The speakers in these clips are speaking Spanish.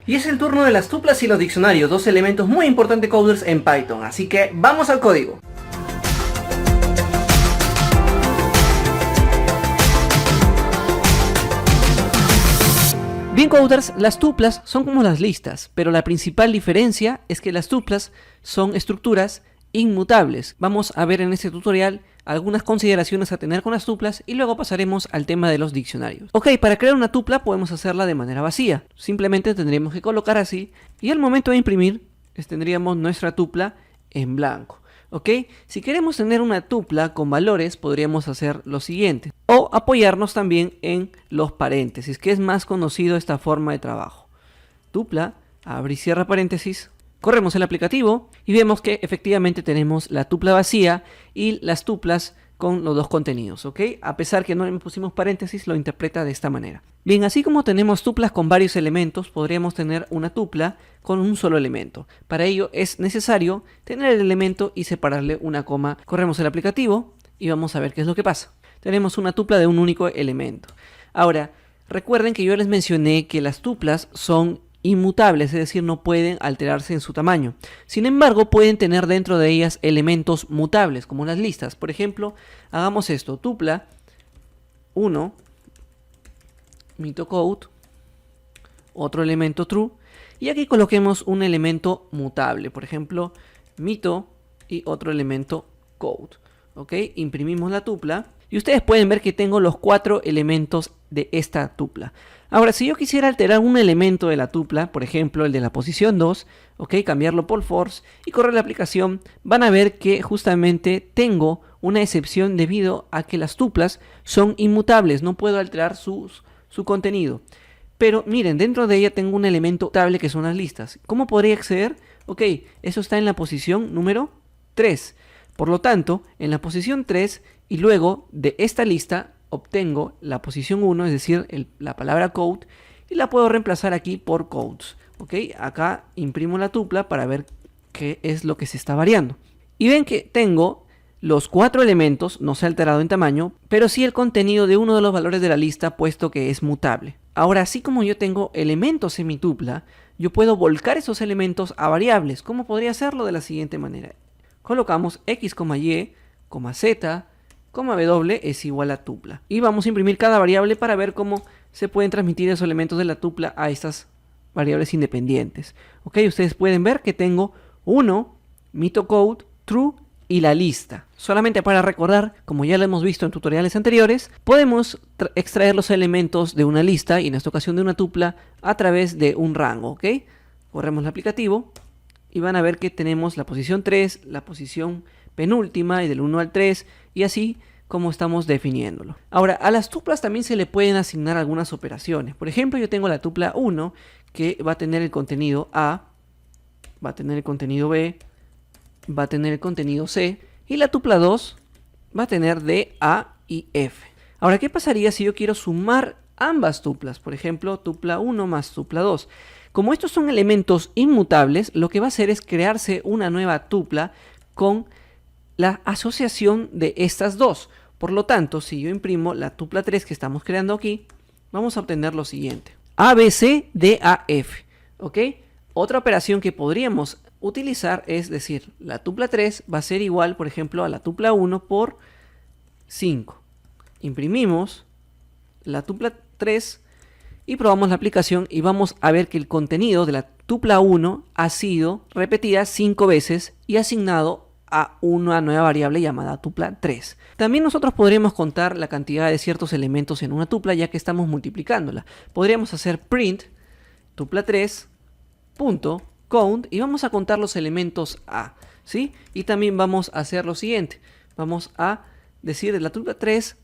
Y es el turno de las tuplas y los diccionarios, dos elementos muy importantes coders en Python, así que ¡vamos al código! Bien coders, las tuplas son como las listas, pero la principal diferencia es que las tuplas son estructuras inmutables. Vamos a ver en este tutorial algunas consideraciones a tener con las tuplas y luego pasaremos al tema de los diccionarios. Ok, para crear una tupla podemos hacerla de manera vacía. Simplemente tendríamos que colocar así y al momento de imprimir tendríamos nuestra tupla en blanco. Ok, si queremos tener una tupla con valores podríamos hacer lo siguiente. O apoyarnos también en los paréntesis, que es más conocido esta forma de trabajo. Tupla, abre y cierra paréntesis. Corremos el aplicativo y vemos que efectivamente tenemos la tupla vacía y las tuplas con los dos contenidos, ¿ok? A pesar que no le pusimos paréntesis, lo interpreta de esta manera. Bien, así como tenemos tuplas con varios elementos, podríamos tener una tupla con un solo elemento. Para ello es necesario tener el elemento y separarle una coma. Corremos el aplicativo y vamos a ver qué es lo que pasa. Tenemos una tupla de un único elemento. Ahora, recuerden que yo les mencioné que las tuplas son inmutables, es decir, no pueden alterarse en su tamaño. Sin embargo, pueden tener dentro de ellas elementos mutables, como las listas. Por ejemplo, hagamos esto, tupla 1, mito_code, otro elemento true, y aquí coloquemos un elemento mutable, por ejemplo, mito y otro elemento code. ¿Ok? Imprimimos la tupla y ustedes pueden ver que tengo los 4 elementos de esta tupla. Ahora, si yo quisiera alterar un elemento de la tupla, por ejemplo, el de la posición 2, ¿ok? Cambiarlo por false y correr la aplicación, van a ver que justamente tengo una excepción debido a que las tuplas son inmutables, no puedo alterar su contenido. Pero miren, dentro de ella tengo un elemento mutable que son las listas. ¿Cómo podría acceder? Ok, eso está en la posición número 3. Por lo tanto, en la posición 3 y luego de esta lista obtengo la posición 1, es decir, la palabra code, y la puedo reemplazar aquí por codes. ¿Ok? Acá imprimo la tupla para ver qué es lo que se está variando. Y ven que tengo los 4 elementos, no se ha alterado en tamaño, pero sí el contenido de uno de los valores de la lista, puesto que es mutable. Ahora, así como yo tengo elementos en mi tupla, yo puedo volcar esos elementos a variables. ¿Cómo podría hacerlo? De la siguiente manera. Colocamos x, y, z, w es igual a tupla. Y vamos a imprimir cada variable para ver cómo se pueden transmitir esos elementos de la tupla a estas variables independientes. Ok, ustedes pueden ver que tengo 1, mito code, true y la lista. Solamente para recordar, como ya lo hemos visto en tutoriales anteriores, podemos extraer los elementos de una lista y en esta ocasión de una tupla a través de un rango. Ok, corremos el aplicativo y van a ver que tenemos la posición 3, la posición penúltima y del 1 al 3 y así como estamos definiéndolo. Ahora, a las tuplas también se le pueden asignar algunas operaciones. Por ejemplo, yo tengo la tupla 1 que va a tener el contenido A, va a tener el contenido B, va a tener el contenido C y la tupla 2 va a tener D, A y F. Ahora, ¿qué pasaría si yo quiero sumar ambas tuplas? Por ejemplo, tupla 1 más tupla 2. Como estos son elementos inmutables, lo que va a hacer es crearse una nueva tupla con la asociación de estas dos. Por lo tanto, si yo imprimo la tupla 3 que estamos creando aquí, vamos a obtener lo siguiente. A, B, C, D, A, F. ¿Ok? Otra operación que podríamos utilizar es decir, la tupla 3 va a ser igual, por ejemplo, a la tupla 1 por 5. Imprimimos la tupla 3 y probamos la aplicación y vamos a ver que el contenido de la tupla 1 ha sido repetida 5 veces y asignado a una nueva variable llamada tupla 3. También nosotros podríamos contar la cantidad de ciertos elementos en una tupla ya que estamos multiplicándola. Podríamos hacer print tupla 3 punto count y vamos a contar los elementos A, ¿sí? Y también vamos a hacer lo siguiente. Vamos a decir de la tupla 3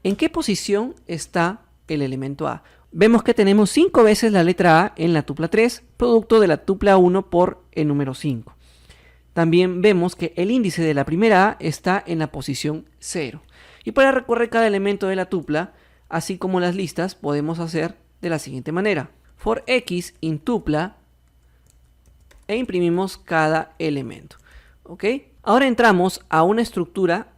en qué posición está el elemento A. Vemos que tenemos 5 veces la letra A en la tupla 3, producto de la tupla 1 por el número 5. También vemos que el índice de la primera A está en la posición 0. Y para recorrer cada elemento de la tupla, así como las listas, podemos hacer de la siguiente manera. For x in tupla e imprimimos cada elemento. ¿Ok? Ahora entramos a una estructura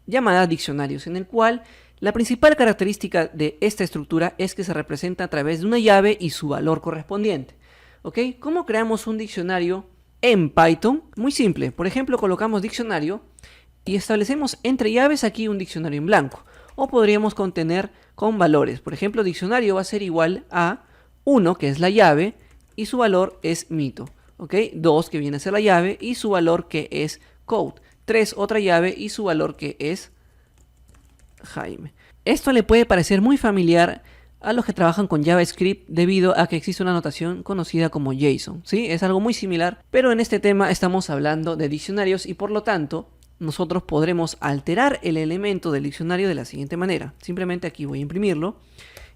llamada diccionarios, en el cual la principal característica de esta estructura es que se representa a través de una llave y su valor correspondiente. ¿Ok? ¿Cómo creamos un diccionario en Python? Muy simple. Por ejemplo, colocamos diccionario y establecemos entre llaves aquí un diccionario en blanco. O podríamos contener con valores. Por ejemplo, diccionario va a ser igual a 1, que es la llave, y su valor es mito. ¿Ok? 2, que viene a ser la llave, y su valor que es code. 3, otra llave, y su valor que es Jaime. Esto le puede parecer muy familiar a los que trabajan con JavaScript debido a que existe una notación conocida como JSON. ¿Sí? Es algo muy similar, pero en este tema estamos hablando de diccionarios y por lo tanto nosotros podremos alterar el elemento del diccionario de la siguiente manera. Simplemente aquí voy a imprimirlo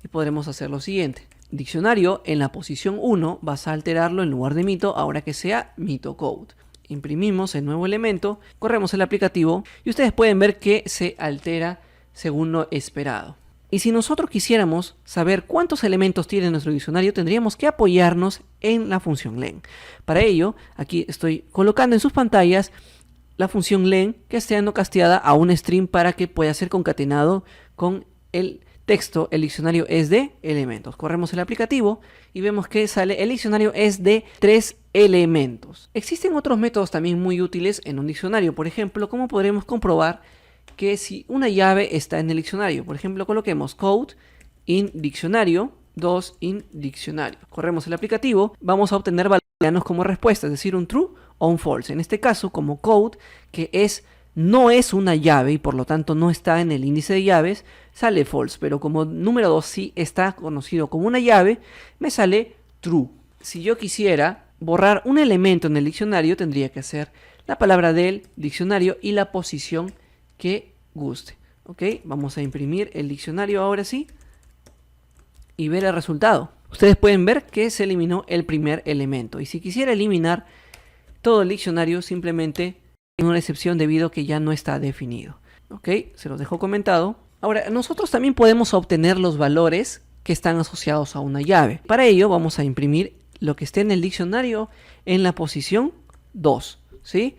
y podremos hacer lo siguiente. Diccionario en la posición 1 vas a alterarlo en lugar de mito, ahora que sea mito code. Imprimimos el nuevo elemento, corremos el aplicativo y ustedes pueden ver que se altera según lo esperado. Y si nosotros quisiéramos saber cuántos elementos tiene nuestro diccionario, tendríamos que apoyarnos en la función len. Para ello, aquí estoy colocando en sus pantallas la función len que está siendo casteada a un string para que pueda ser concatenado con el texto. El diccionario es de elementos. Corremos el aplicativo y vemos que sale el diccionario es de 3 elementos. Existen otros métodos también muy útiles en un diccionario. Por ejemplo, ¿cómo podremos comprobar que si una llave está en el diccionario? Por ejemplo, coloquemos code in diccionario 2 in diccionario. Corremos el aplicativo, vamos a obtener valores como respuesta, es decir, un true o un false. En este caso, como code, que no es una llave y por lo tanto no está en el índice de llaves, sale false, pero como número 2 sí está conocido como una llave, me sale true. Si yo quisiera borrar un elemento en el diccionario, tendría que hacer la palabra del diccionario y la posición que guste. Ok, vamos a imprimir el diccionario ahora sí y ver el resultado. Ustedes pueden ver que se eliminó el primer elemento, y si quisiera eliminar todo el diccionario, simplemente en una excepción debido a que ya no está definido. Ok, se los dejo comentado. Ahora, nosotros también podemos obtener los valores que están asociados a una llave. Para ello vamos a imprimir lo que esté en el diccionario en la posición 2, ¿sí?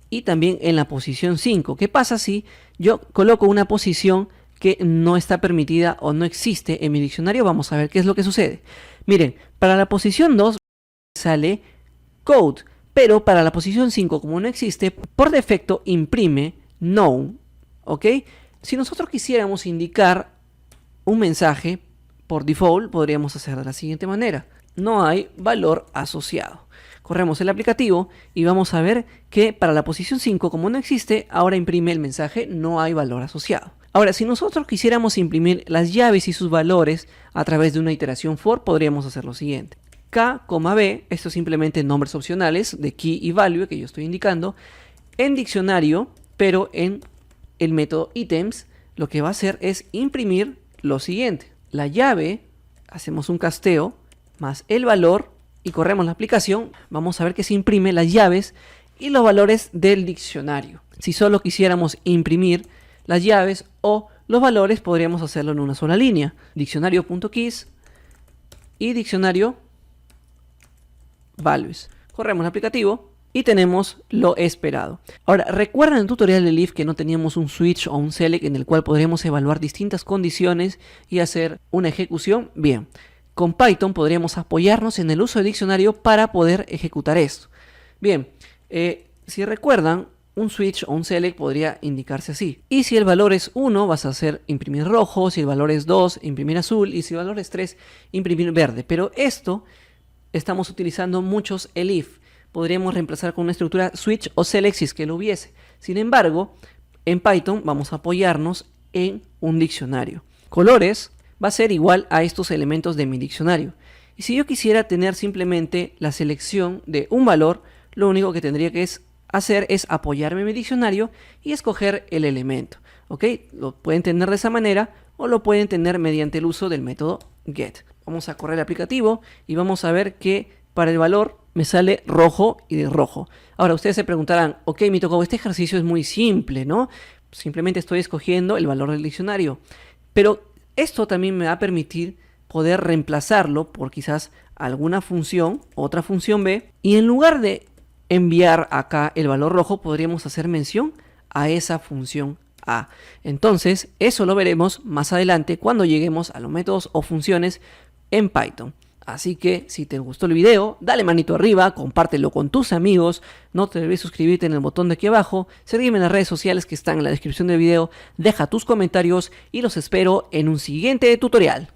Y también en la posición 5. ¿Qué pasa si yo coloco una posición que no está permitida o no existe en mi diccionario? Vamos a ver qué es lo que sucede. Miren, para la posición 2 sale code, pero para la posición 5, como no existe, por defecto imprime known. ¿Ok? Si nosotros quisiéramos indicar un mensaje por default, podríamos hacer de la siguiente manera. No hay valor asociado. Corremos el aplicativo y vamos a ver que para la posición 5, como no existe, ahora imprime el mensaje no hay valor asociado. Ahora, si nosotros quisiéramos imprimir las llaves y sus valores a través de una iteración for, podríamos hacer lo siguiente. K, B, estos simplemente nombres opcionales de key y value que yo estoy indicando, en diccionario, pero en el método items, lo que va a hacer es imprimir lo siguiente. La llave, hacemos un casteo, más el valor, y corremos la aplicación, vamos a ver que se imprime las llaves y los valores del diccionario. Si solo quisiéramos imprimir las llaves o los valores, podríamos hacerlo en una sola línea. Diccionario.keys y diccionario values. Corremos el aplicativo y tenemos lo esperado. Ahora, ¿recuerdan el tutorial de Leaf que no teníamos un switch o un select en el cual podríamos evaluar distintas condiciones y hacer una ejecución? Bien. Con Python podríamos apoyarnos en el uso de diccionario para poder ejecutar esto. Bien, si recuerdan, un switch o un select podría indicarse así. Y si el valor es 1, vas a hacer imprimir rojo. Si el valor es 2, imprimir azul. Y si el valor es 3, imprimir verde. Pero esto estamos utilizando muchos elif. Podríamos reemplazar con una estructura switch o select si es que lo hubiese. Sin embargo, en Python vamos a apoyarnos en un diccionario. Colores va a ser igual a estos elementos de mi diccionario. Y si yo quisiera tener simplemente la selección de un valor, lo único que tendría que hacer es apoyarme en mi diccionario y escoger el elemento. ¿Ok? Lo pueden tener de esa manera o lo pueden tener mediante el uso del método get. Vamos a correr el aplicativo y vamos a ver que para el valor me sale rojo y de rojo. Ahora ustedes se preguntarán, ok, Mito, este ejercicio es muy simple, ¿no? Simplemente estoy escogiendo el valor del diccionario. Pero esto también me va a permitir poder reemplazarlo por quizás alguna función, otra función B, y en lugar de enviar acá el valor rojo, podríamos hacer mención a esa función A. Entonces, eso lo veremos más adelante cuando lleguemos a los métodos o funciones en Python. Así que si te gustó el video, dale manito arriba, compártelo con tus amigos, no te olvides suscribirte en el botón de aquí abajo, seguirme en las redes sociales que están en la descripción del video, deja tus comentarios y los espero en un siguiente tutorial.